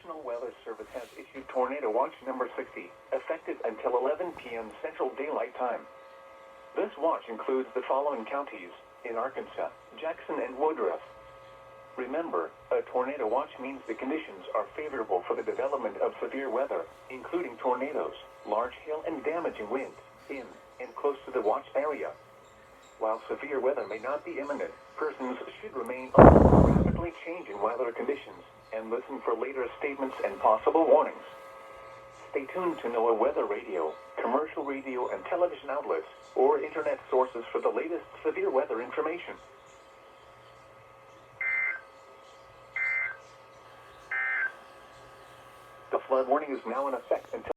National Weather Service has issued Tornado Watch number 60, effective until 11 p.m. Central Daylight Time. This watch includes the following counties in Arkansas: Jackson and Woodruff. Remember, a tornado watch means the conditions are favorable for the development of severe weather, including tornadoes, large hail, and damaging winds in and close to the watch area. While severe weather may not be imminent, persons should remain alert to rapidly changing weather conditions and listen for later statements and possible warnings. Stay tuned to NOAA weather radio, commercial radio and television outlets, or internet sources for the latest severe weather information. The flood warning is now in effect until